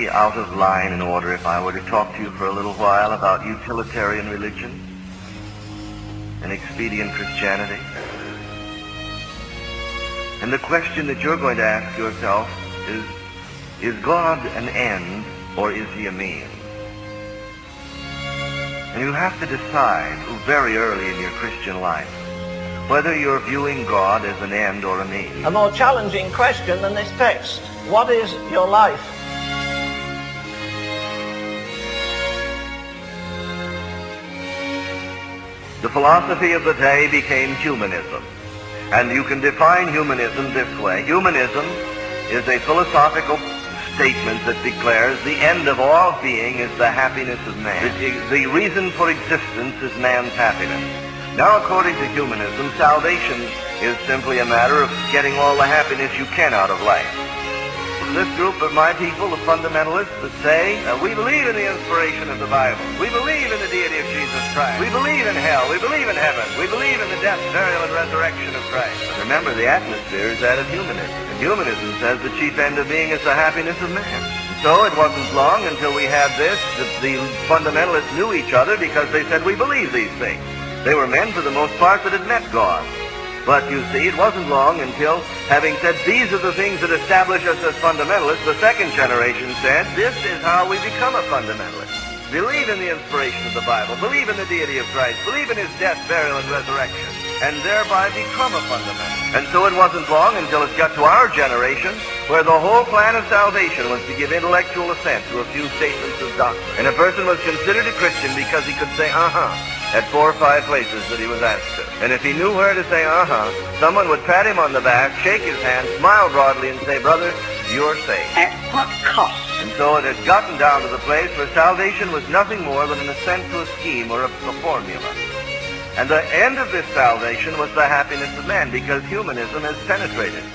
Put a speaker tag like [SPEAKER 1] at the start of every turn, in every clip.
[SPEAKER 1] be out of line in order if I were to talk to you for a little while about utilitarian religion and expedient Christianity? And the question that you're going to ask yourself is God an end or is he a means? And you have to decide very early in your Christian life whether you're viewing God as an end or a means.
[SPEAKER 2] A more challenging question than this text. What is your life?
[SPEAKER 1] The philosophy of the day became humanism. And you can define humanism this way. Humanism is a philosophical statement that declares the end of all being is the happiness of man. The reason for existence is man's happiness. Now, according to humanism, salvation is simply a matter of getting all the happiness you can out of life. This group of my people, the fundamentalists, that say, we believe in the inspiration of the Bible. We believe in the deity of Jesus Christ. We believe in hell. We believe in heaven. We believe in the death, burial, and resurrection of Christ. But remember, the atmosphere is that of humanism. And humanism says the chief end of being is the happiness of man. And so it wasn't long until we had this that the fundamentalists knew each other because they said, we believe these things. They were men, for the most part, that had met God. But you see, it wasn't long until, having said these are the things that establish us as fundamentalists, the second generation said, this is how we become a fundamentalist. Believe in the inspiration of the Bible, believe in the deity of Christ, believe in his death, burial, and resurrection, and thereby become a fundamentalist. And so it wasn't long until it got to our generation, where the whole plan of salvation was to give intellectual assent to a few statements of doctrine. And a person was considered a Christian because he could say, at 4 or 5 places that he was asked to. And if he knew where to say, someone would pat him on the back, shake his hand, smile broadly, and say, brother, you're saved.
[SPEAKER 3] At what cost?
[SPEAKER 1] And so it had gotten down to the place where salvation was nothing more than an assent to a scheme or a formula. And the end of this salvation was the happiness of man, because humanism has penetrated.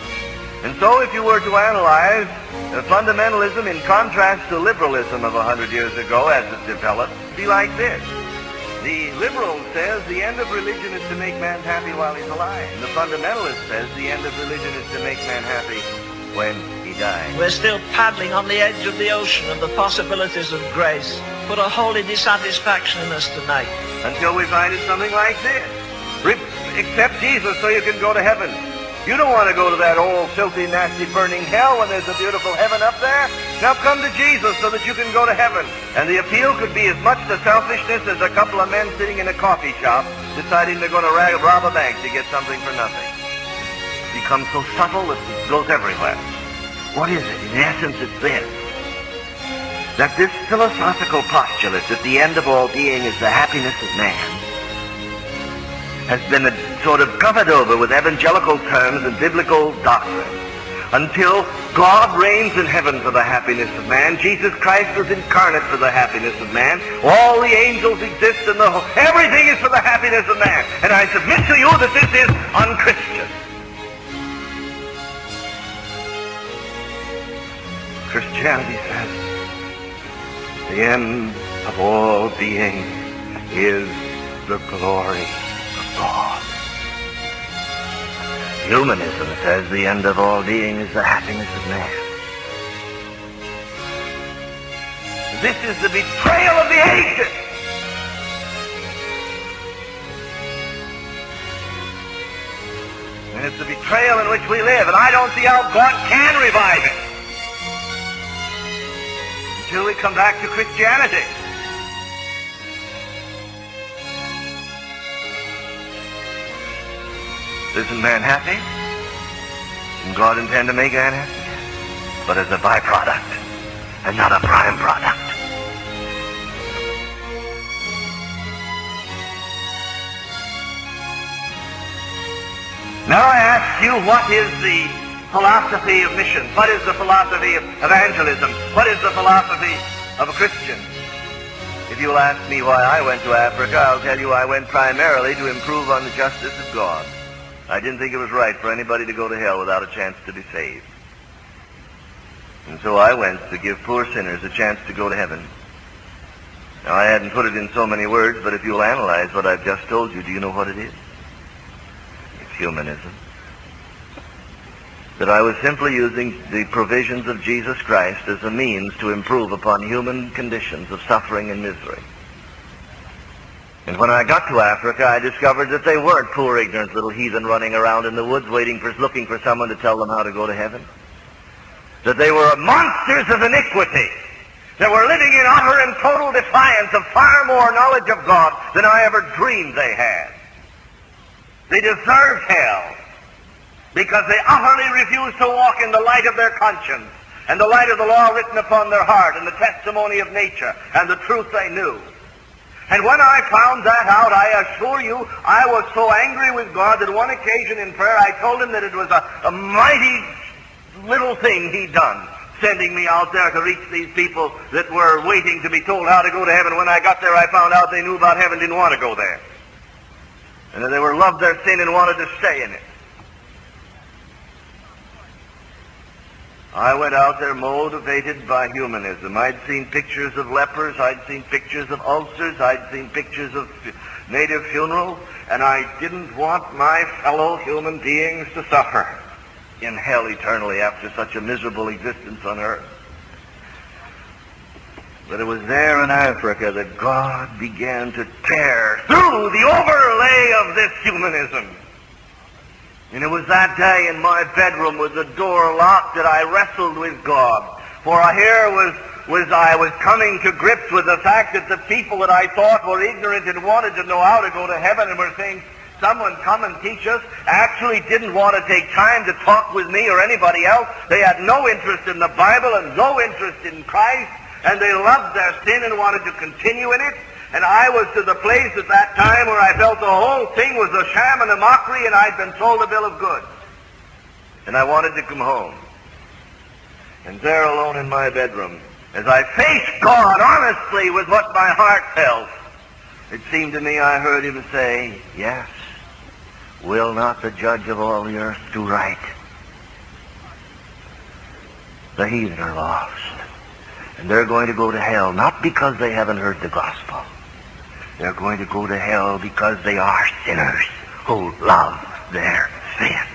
[SPEAKER 1] And so if you were to analyze fundamentalism in contrast to liberalism of 100 years ago as it developed, it'd be like this. The liberal says the end of religion is to make man happy while he's alive. And the fundamentalist says the end of religion is to make man happy when he dies.
[SPEAKER 2] We're still paddling on the edge of the ocean of the possibilities of grace. Put a holy dissatisfaction in us tonight.
[SPEAKER 1] Until we find it something like this. Accept Jesus so you can go to heaven. You don't want to go to that old, filthy, nasty, burning hell when there's a beautiful heaven up there. Now come to Jesus so that you can go to heaven. And the appeal could be as much to selfishness as a couple of men sitting in a coffee shop deciding they're going to rob a bank to get something for nothing. It becomes so subtle that it goes everywhere. What is it? In essence, it's this. That this philosophical postulate that the end of all being is the happiness of man has been sort of covered over with evangelical terms and biblical doctrine until God reigns in heaven for the happiness of man. Jesus Christ was incarnate for the happiness of man. All the angels exist in the whole. Everything is for the happiness of man. And I submit to you that this is unchristian. Christianity says the end of all being is the glory God. Humanism says the end of all being is the happiness of man. This is the betrayal of the ages. And it's the betrayal in which we live, and I don't see how God can revive it until we come back to Christianity. Isn't man happy? Doesn't God intend to make man happy? But as a byproduct, and not a prime product. Now I ask you, what is the philosophy of mission? What is the philosophy of evangelism? What is the philosophy of a Christian? If you'll ask me why I went to Africa, I'll tell you I went primarily to improve on the justice of God. I didn't think it was right for anybody to go to hell without a chance to be saved. And so I went to give poor sinners a chance to go to heaven. Now, I hadn't put it in so many words, but if you'll analyze what I've just told you, do you know what it is? It's humanism. that I was simply using the provisions of Jesus Christ as a means to improve upon human conditions of suffering and misery. And when I got to Africa, I discovered that they weren't poor, ignorant little heathen running around in the woods looking for someone to tell them how to go to heaven. That they were monsters of iniquity that were living in utter and total defiance of far more knowledge of God than I ever dreamed they had. They deserved hell because they utterly refused to walk in the light of their conscience and the light of the law written upon their heart and the testimony of nature and the truth they knew. And when I found that out, I assure you, I was so angry with God that one occasion in prayer I told him that it was a mighty little thing he'd done, sending me out there to reach these people that were waiting to be told how to go to heaven. When I got there, I found out they knew about heaven, didn't want to go there. And that they were loved their sin and wanted to stay in it. I went out there motivated by humanism. I'd seen pictures of lepers. I'd seen pictures of ulcers. I'd seen pictures of native funerals. And I didn't want my fellow human beings to suffer in hell eternally after such a miserable existence on earth. But it was there in Africa that God began to tear through the overlay of this humanism. And it was that day in my bedroom with the door locked that I wrestled with God. For here I was coming to grips with the fact that the people that I thought were ignorant and wanted to know how to go to heaven and were saying, someone come and teach us, actually didn't want to take time to talk with me or anybody else. They had no interest in the Bible and no interest in Christ, and they loved their sin and wanted to continue in it. And I was to the place at that time where I felt the whole thing was a sham and a mockery, and I'd been sold a bill of goods. And I wanted to come home. And there alone in my bedroom, as I faced God honestly with what my heart felt, it seemed to me I heard him say, yes, will not the judge of all the earth do right? The heathen are lost. And they're going to go to hell, not because they haven't heard the gospel. They're going to go to hell because they are sinners who love their sin.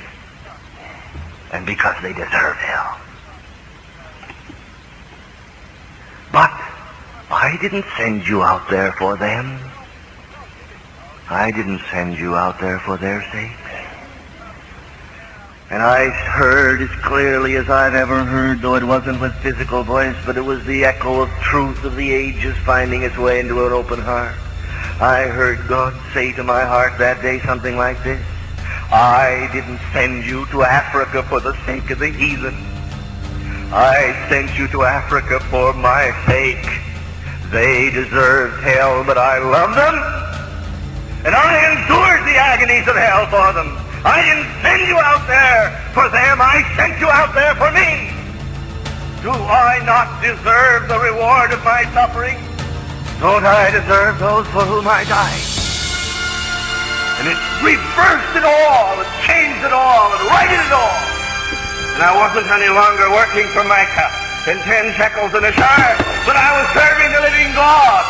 [SPEAKER 1] And because they deserve hell. But I didn't send you out there for them. I didn't send you out there for their sake. And I heard as clearly as I've ever heard, though it wasn't with physical voice, but it was the echo of truth of the ages finding its way into an open heart. I heard God say to my heart that day something like this: I didn't send you to Africa for the sake of the heathen. I sent you to Africa for my sake. They deserved hell, but I loved them, and I endured the agonies of hell for them. I didn't send you out there for them. I sent you out there for me. Do I not deserve the reward of my suffering? Don't I deserve those for whom I died? And it reversed it all, and changed it all, and righted it all. And I wasn't any longer working for Micah and 10 shekels in a shire, but I was serving the living God.